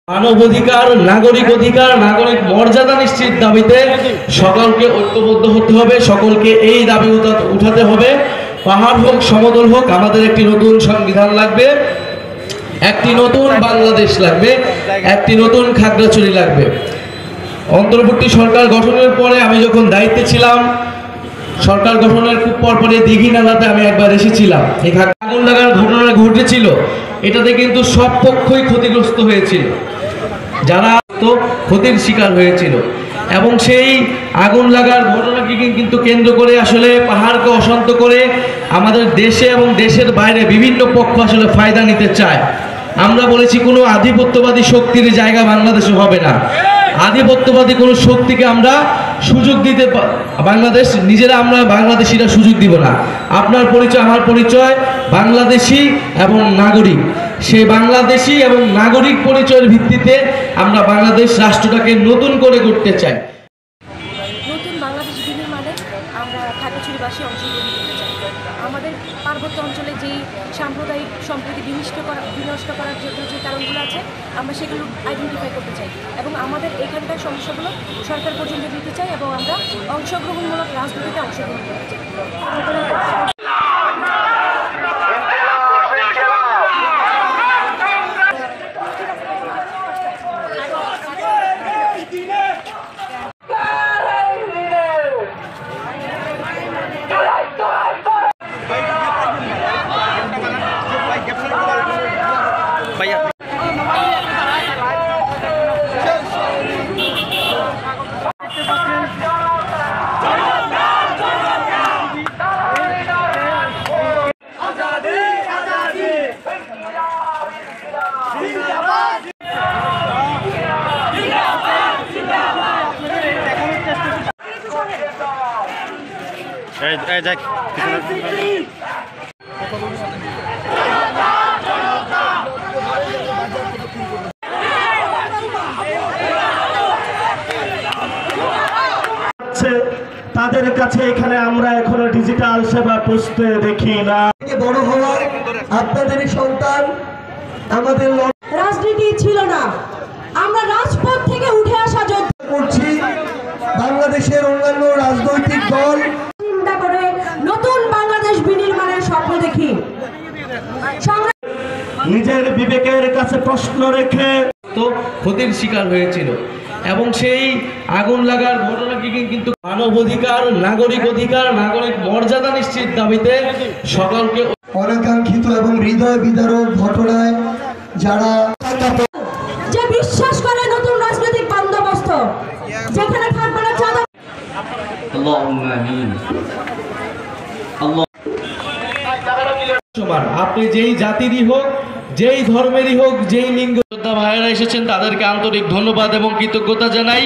মানবাধিকার, নাগরিক অধিকার, নাগরিক মর্যাদা নিশ্চিত দাবিতে সকলকে ঐক্যবদ্ধ হতে হবে, সকলকে এই দাবি উঠাতে হবে। পাহাড় হোক সমতল হোক, আমাদের একটি নতুন সংবিধান লাগবে, একটি নতুন বাংলাদেশ লাগবে, একটি নতুন খাগড়াছড়ি লাগবে। অন্তর্বর্তী সরকার গঠনের পরে আমি যখন দায়িত্বে ছিলাম, সরকার গঠনের খুব পরপরে দীঘিনালাতে আমি একবার এসেছিলাম। এই আগুন লাগার ঘটনা ঘটেছিল, এটাতে কিন্তু সব পক্ষই ক্ষতিগ্রস্ত হয়েছিল, যারা তো ক্ষতির শিকার হয়েছিল। এবং সেই আগুন লাগার ঘটনাকে কিন্তু কেন্দ্র করে আসলে পাহাড়কে অশান্ত করে আমাদের দেশে এবং দেশের বাইরে বিভিন্ন পক্ষ আসলে ফায়দা নিতে চায়। আমরা বলেছি কোনো আধিপত্যবাদী শক্তির জায়গা বাংলাদেশে হবে না। আধিপত্যবাদী কোনো শক্তিকে আমরা সুযোগ দিতে, বাংলাদেশ নিজেরা আমরা বাংলাদেশিরা সুযোগ দিব না। আপনার পরিচয় আমার পরিচয় বাংলাদেশি এবং নাগরিক, সেই বাংলাদেশি এবং নাগরিক পরিচয়ের ভিত্তিতে আমরা বাংলাদেশ রাষ্ট্রটাকে নতুন করে করতে চাই। নতুন বাংলাদেশ বিনির্মাণে আমরা খাগড়াছড়িবাসী অংশগ্রহণ করতে চাই। আমাদের পার্বত্য অঞ্চলে যেই সাম্প্রদায়িক সম্প্রীতি বিনষ্ট করার জন্য যে কারণগুলো আছে, আমরা সেগুলো আইডেন্টিফাই করতে চাই এবং আমাদের এখানকার সমস্যাগুলো সরকার পর্যন্ত দিতে চাই এবং আমরা অংশগ্রহণমূলক রাজনীতিতে অংশগ্রহণ করতে চাই। তাদের কাছে এখানে আমরা এখনো ডিজিটাল সেবা পৌঁছতে দেখি না। বড় হওয়া আপনাদেরই সন্তান। আমাদের রাজনীতি ছিল না, আমরা রাজপথ থেকে উঠে আসা যোদ্ধা করছি। বাংলাদেশের অন্যান্য রাজনৈতিক দল চিন্তা করে নতুন বাংলাদেশ বিনির্মাণের স্বপ্ন দেখি। নিজের বিবেকের কাছে প্রশ্ন রেখে তো ক্ষতির শিকার হয়েছিল এবং সেই আগুন লাগার ঘটনাকে কিন্তু মানবাধিকার, নাগরিক অধিকার, নাগরিক মর্যাদা নিশ্চিত দাবিতে সকলকে অনাকাঙ্ক্ষিত এবং হৃদয় বিদারক ঘটনায় যারা যে বিশ্বাস করে নতুন রাজনৈতিক বন্দোবস্ত, যেখানে থাকবে না চাঁদা। আপনি যেই জাতিরই হোক, যেই ধর্মেরই হোক, যেই লিঙ্গ, যোদ্ধা ভাইয়েরা এসেছেন তাদেরকে আন্তরিক ধন্যবাদ এবং কৃতজ্ঞতা জানাই।